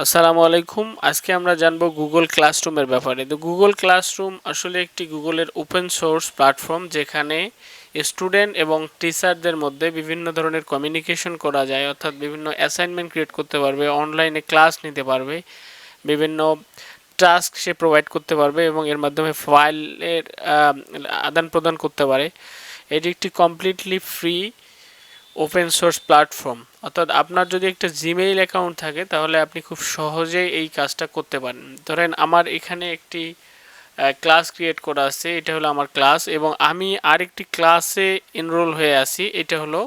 আসসালামু আলাইকুম। আজকে আমরা জানবো গুগল ক্লাসরুমের ব্যাপারে। তো গুগল ক্লাসরুম আসলে একটি গুগলের ওপেন সোর্স প্ল্যাটফর্ম, যেখানে স্টুডেন্ট এবং টিচারদের মধ্যে বিভিন্ন ধরনের কমিউনিকেশন করা যায়, অর্থাৎ বিভিন্ন অ্যাসাইনমেন্ট ক্রিয়েট করতে পারবে, অনলাইনে ক্লাস নিতে পারবে, বিভিন্ন টাস্ক সে প্রোভাইড করতে পারবে এবং এর মাধ্যমে ফাইলের আদান প্রদান করতে পারে। এটি একটি completely free open source platform, অর্থাৎ আপনার যদি একটা জিমেইল অ্যাকাউন্ট থাকে তাহলে আপনি খুব সহজেই এই কাজটা করতে পারেন। ধরেন আমার এখানে একটি ক্লাস ক্রিয়েট করা আছে, এটা হলো আমার ক্লাস, এবং আমি আরেকটি ক্লাসে এনরোল হয়ে আছি, এটা হলো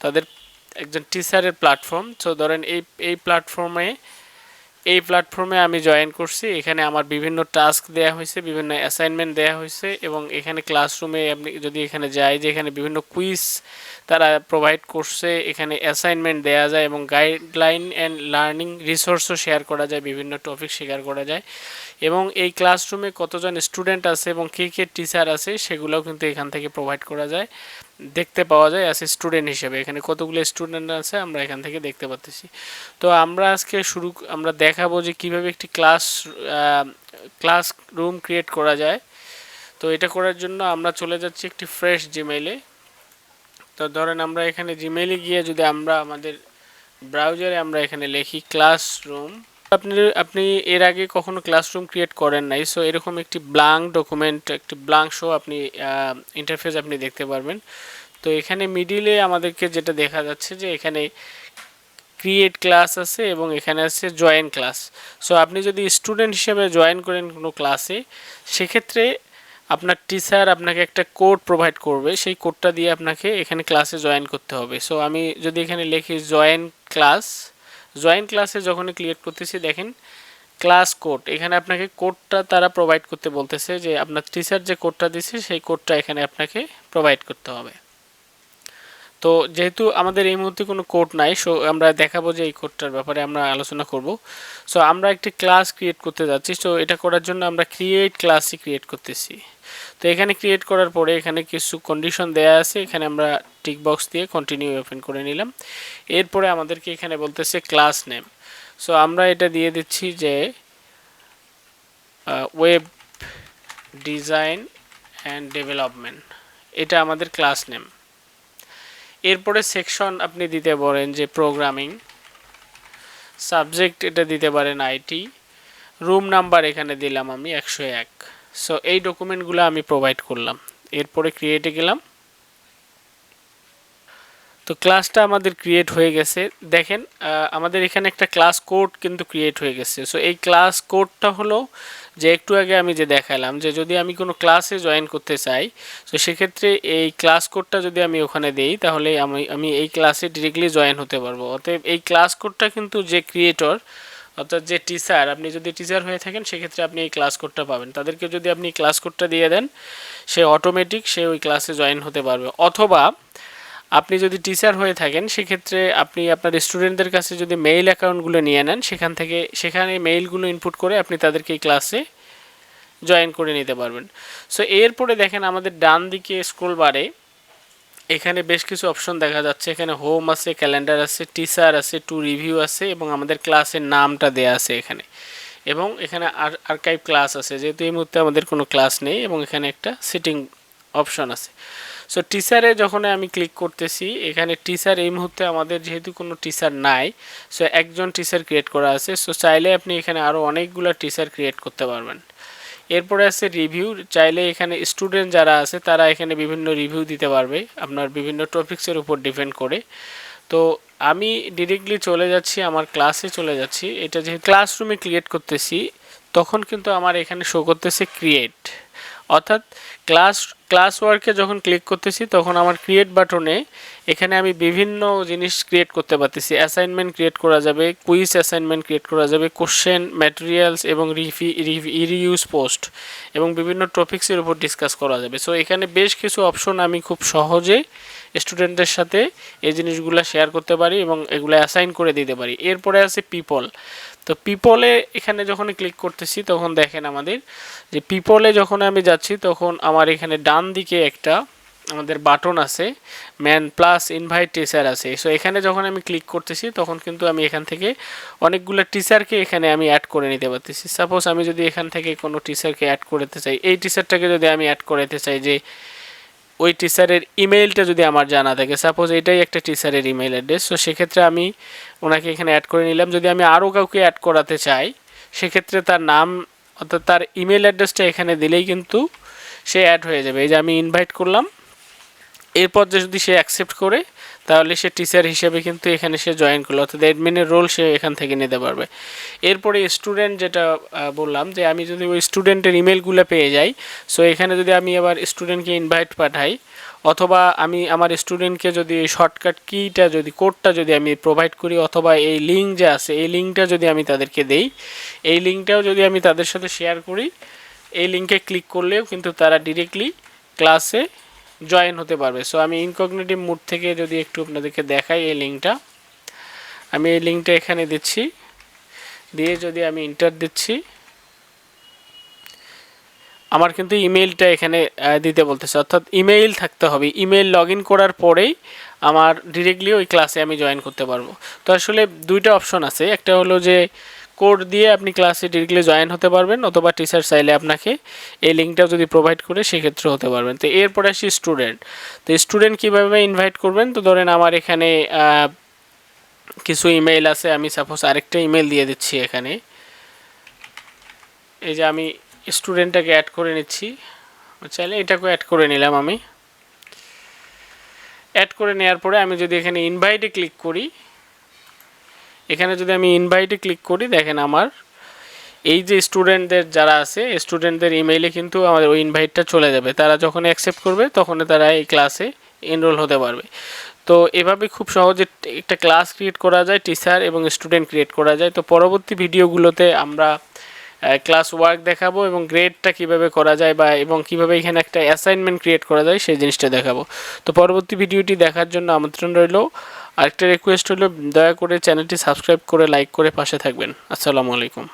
তাদের একজন টিচারের প্ল্যাটফর্ম। সো ধরেন এই প্ল্যাটফর্মে আমি জয়েন করছি। এখানে আমার বিভিন্ন টাস্ক দেওয়া হয়েছে, বিভিন্ন অ্যাসাইনমেন্ট দেওয়া হয়েছে, এবং এখানে ক্লাসরুমে আপনি যদি এখানে যাই, যে এখানে বিভিন্ন কুইজ তারা প্রোভাইড করছে, এখানে অ্যাসাইনমেন্ট দেওয়া যায় এবং গাইডলাইন অ্যান্ড লার্নিং রিসোর্সও শেয়ার করা যায়, বিভিন্ন টপিক শেয়ার করা যায়। এবং এই ক্লাসরুমে কতজন স্টুডেন্ট আছে এবং কে কে টিচার আছে সেগুলোও কিন্তু এখান থেকে প্রোভাইড করা যায়, দেখতে পাওয়া যায় অ্যাজ এ স্টুডেন্ট হিসেবে। এখানে কতগুলো স্টুডেন্ট আছে আমরা এখান থেকে দেখতে পাচ্ছি। তো আমরা আজকে আমরা দেখাবো যে কিভাবে একটি ক্লাস রুম ক্রিয়েট করা যায়। তো এটা করার জন্য আমরা চলে যাচ্ছি একটি ফ্রেশ জিমেইলে। তো ধরেন আমরা এখানে জিমেইলে গিয়ে যদি আমরা আমাদের ব্রাউজারে আমরা এখানে লিখি ক্লাসরুম, আপনি এর আগে কখনো ক্লাসরুম ক্রিয়েট করেন নাই, সো এরকম একটি ব্ল্যাঙ্ক ডকুমেন্ট, একটি ব্ল্যাঙ্ক শো আপনি ইন্টারফেস আপনি দেখতে পারবেন। তো এখানে মিডিলে আমাদেরকে যেটা দেখা যাচ্ছে যে এখানে ক্রিয়েট ক্লাস আছে এবং এখানে আছে জয়েন ক্লাস। সো আপনি যদি স্টুডেন্ট হিসেবে জয়েন করেন কোনো ক্লাসে, সেক্ষেত্রে আপনার টিচার আপনাকে একটা কোড প্রোভাইড করবে, সেই কোডটা দিয়ে আপনাকে এখানে ক্লাসে জয়েন করতে হবে। সো আমি যদি এখানে লিখি জয়েন ক্লাসে যখনই ক্লিক করতেছি, দেখেন ক্লাস কোড, এখানে আপনাকে কোডটা তারা প্রোভাইড করতে বলতেছে, যে আপনার টিচার যে কোডটা দিচ্ছে সেই কোডটা এখানে আপনাকে প্রোভাইড করতে হবে। তো যেহেতু আমাদের এই মুহূর্তে কোনো কোড নাই, সো আমরা দেখাবো যে এই কোডটার ব্যাপারে আমরা আলোচনা করব। সো আমরা একটি ক্লাস ক্রিয়েট করতে যাচ্ছি। সো এটা করার জন্য আমরা ক্রিয়েট ক্লাসই ক্রিয়েট করতেছি। তো এখানে ক্রিয়েট করার পরে এখানে কিছু কন্ডিশন দেয়া আছে, এখানে আমরা টিক বক্স দিয়ে কন্টিনিউ ওপেন করে নিলাম। এরপরে আমাদেরকে এখানে বলতেছে ক্লাস নেম। সো আমরা এটা দিয়ে দিচ্ছি যে ওয়েব ডিজাইন অ্যান্ড ডেভেলপমেন্ট, এটা আমাদের ক্লাস নেম। এরপরে সেকশন আপনি দিতে পারেন যে প্রোগ্রামিং, সাবজেক্ট এটা দিতে পারেন আইটি, রুম নাম্বার এখানে দিলাম আমি 101। সো এই ডকুমেন্টগুলো আমি প্রোভাইড করলাম। এরপরে ক্রিয়েটে গেলাম। তো ক্লাসটা আমাদের ক্রিয়েট হয়ে গেছে। দেখেন আমাদের এখানে একটা ক্লাস কোড কিন্তু ক্রিয়েট হয়ে গেছে। সো এই ক্লাস কোডটা হলো যে একটু আগে আমি যে দেখালাম, যে যদি আমি কোনো ক্লাসে জয়েন করতে চাই, তো সেক্ষেত্রে এই ক্লাস কোডটা যদি আমি ওখানে দেই, তাহলে আমি এই ক্লাসে ডিরেক্টলি জয়েন হতে পারবো। অতএব এই ক্লাস কোডটা কিন্তু যে ক্রিয়েটর, অর্থাৎ যে টিচার, আপনি যদি টিচার হয়ে থাকেন সেক্ষেত্রে আপনি এই ক্লাস কোডটা পাবেন। তাদেরকে যদি আপনি ক্লাস কোডটা দিয়ে দেন, সে অটোমেটিক সে ওই ক্লাসে জয়েন হতে পারবে। অথবা আপনি যদি টিচার হয়ে থাকেন সেক্ষেত্রে আপনি আপনার স্টুডেন্টদের কাছে যদি মেইল অ্যাকাউন্টগুলো নিয়ে নেন, সেখানে মেইলগুলো ইনপুট করে আপনি তাদেরকে এই ক্লাসে জয়েন করে নিতে পারবেন। সো এরপরে দেখেন আমাদের ডান দিকে স্ক্রল বারে এখানে বেশ কিছু অপশন দেখা যাচ্ছে। এখানে হোম আছে, ক্যালেন্ডার আছে, টিচার আছে, টু রিভিউ আছে, এবং আমাদের ক্লাসের নামটা দেয়া আছে এখানে, এবং এখানে আর্কাইভ ক্লাস আছে, যেহেতু এই মুহূর্তে আমাদের কোনো ক্লাস নেই, এবং এখানে একটা সিটিং অপশন আছে। সো টিচারে যখন আমি ক্লিক করতেছি, এখানে টিচার এই মুহূর্তে আমাদের যেহেতু কোনো টিচার নাই, সো একজন টিচার ক্রিয়েট করা আছে। সো চাইলে আপনি এখানে আরও অনেকগুলো টিচার ক্রিয়েট করতে পারবেন। এরপরে আছে রিভিউ, চাইলে এখানে স্টুডেন্ট যারা আছে তারা এখানে বিভিন্ন রিভিউ দিতে পারবে আপনার বিভিন্ন টপিক্সের উপর ডিপেন্ড করে। তো আমি ডিরেক্টলি চলে যাচ্ছি, আমার ক্লাসে চলে যাচ্ছি। এটা যেহেতু ক্লাসরুমে ক্রিয়েট করতেছি, তখন কিন্তু আমার এখানে শো করতেছে ক্রিয়েট, অর্থাৎ ক্লাস ওয়ার্কে যখন ক্লিক করতেছি তখন আমার ক্রিয়েট বাটনে এখানে আমি বিভিন্ন জিনিস ক্রিয়েট করতে পারতেছি। অ্যাসাইনমেন্ট ক্রিয়েট করা যাবে, কুইজ অ্যাসাইনমেন্ট ক্রিয়েট করা যাবে, কোশ্চেন, ম্যাটেরিয়ালস এবং রিউজ পোস্ট, এবং বিভিন্ন টপিক্সের উপর ডিসকাস করা যাবে। সো এখানে বেশ কিছু অপশন আমি খুব সহজে স্টুডেন্টদের সাথে এই জিনিসগুলো শেয়ার করতে পারি এবং এগুলো অ্যাসাইন করে দিতে পারি। এরপরে আছে পিপল। তো পিপলে এখানে যখন ক্লিক করতেছি তখন দেখেন আমাদের যে পিপলে যখন আমি যাচ্ছি তখন আমার এখানে ডান দিকে একটা আমাদের বাটন আছে, ম্যান প্লাস ইনভাইট টিচার আছে। সো এখানে যখন আমি ক্লিক করতেছি তখন কিন্তু আমি এখান থেকে অনেকগুলো টিচারকে এখানে আমি অ্যাড করে নিতে পারতেছি। সাপোজ আমি যদি এখান থেকে কোনো টিচারকে অ্যাড করতে চাই, এই টিচারটাকে যদি আমি অ্যাড করতে চাই, যে ওই টিচারের ইমেইলটা যদি আমার জানা থাকে, সাপোজ এটাই একটা টিচারের ইমেইল অ্যাড্রেস, সো সেক্ষেত্রে আমি ওনাকে এখানে অ্যাড করে নিলাম। যদি আমি আরও কাউকে অ্যাড করাতে চাই, সেক্ষেত্রে তার নাম অর্থাৎ তার ইমেল অ্যাড্রেসটা এখানে দিলেই কিন্তু সে অ্যাড হয়ে যাবে। এই যে আমি ইনভাইট করলাম, এরপর যে যদি সে অ্যাকসেপ্ট করে তাহলে সে টিচার হিসেবে কিন্তু এখানে সে জয়েন করলো, অর্থাৎ অ্যাডমিনের রোল সে এখান থেকে নিতে পারবে। এরপরে স্টুডেন্ট যেটা বললাম, যে আমি যদি ওই স্টুডেন্টের ইমেলগুলো পেয়ে যাই, সো এখানে যদি আমি আবার স্টুডেন্টকে ইনভাইট পাঠাই, অথবা আমি আমার স্টুডেন্টকে যদি শর্টকাট কিটা যদি কোডটা যদি আমি প্রোভাইড করি, অথবা এই লিঙ্ক যে আছে এই লিঙ্কটা যদি আমি তাদেরকে দেই, এই লিঙ্কটাও যদি আমি তাদের সাথে শেয়ার করি, এই লিঙ্কে ক্লিক করলেও কিন্তু তারা ডিরেক্টলি ক্লাসে জয়েন হতে পারবে। সো আমি ইনকগনিটিভ মোড থেকে যদি একটু আপনাদেরকে দেখাই, এই লিঙ্কটা আমি এই লিঙ্কটা এখানে দিচ্ছি, দিয়ে যদি আমি ইন্টার দিচ্ছি, আমার কিন্তু ইমেইলটা এখানে দিতে বলতেছে, অর্থাৎ ইমেইল থাকতে হবে। ইমেইল লগ ইন করার পরেই আমার ডিরেক্টলি ওই ক্লাসে আমি জয়েন করতে পারবো। তো আসলে দুইটা অপশন আছে, একটা হলো যে কোড দিয়ে আপনি ক্লাসে ডিরেক্টলি জয়েন হতে পারবেন, অথবা টিচার চাইলে আপনাকে এই লিঙ্কটাও যদি প্রোভাইড করে সেক্ষেত্রে হতে পারবেন। তো এরপরে আসি স্টুডেন্ট। তো স্টুডেন্ট কীভাবে ইনভাইট করবেন, তো ধরেন আমার এখানে কিছু ইমেইল আছে, আমি সাপোজ আরেকটা ইমেল দিয়ে দিচ্ছি এখানে। এই যে আমি স্টুডেন্টটাকে অ্যাড করে নিচ্ছি, চাইলে এটাকেও অ্যাড করে নিলাম। আমি অ্যাড করে নেওয়ার পরে আমি যদি এখানে ইনভাইটে ক্লিক করি, এখানে যদি আমি ইনভাইটে ক্লিক করি, দেখেন আমার এই যে স্টুডেন্টদের যারা আছে স্টুডেন্টদের ইমেইলে কিন্তু আমাদের ওই ইনভাইটটা চলে যাবে। তারা যখন অ্যাকসেপ্ট করবে তখন তারা এই ক্লাসে এনরোল হতে পারবে। তো এভাবে খুব সহজে একটা ক্লাস ক্রিয়েট করা যায়, টিচার এবং স্টুডেন্ট ক্রিয়েট করা যায়। তো পরবর্তী ভিডিওগুলোতে আমরা ক্লাস ওয়ার্ক দেখাবো এবং গ্রেডটা কিভাবে করা যায় বা এবং কিভাবে এখানে একটা অ্যাসাইনমেন্ট ক্রিয়েট করা যায় সেই জিনিসটা দেখাবো। তো পরবর্তী ভিডিওটি দেখার জন্য আমন্ত্রণ রইল। আরেকটা রিকোয়েস্ট হলো, দয়া করে চ্যানেলটি সাবস্ক্রাইব করে লাইক করে পাশে থাকবেন। আসসালামু আলাইকুম।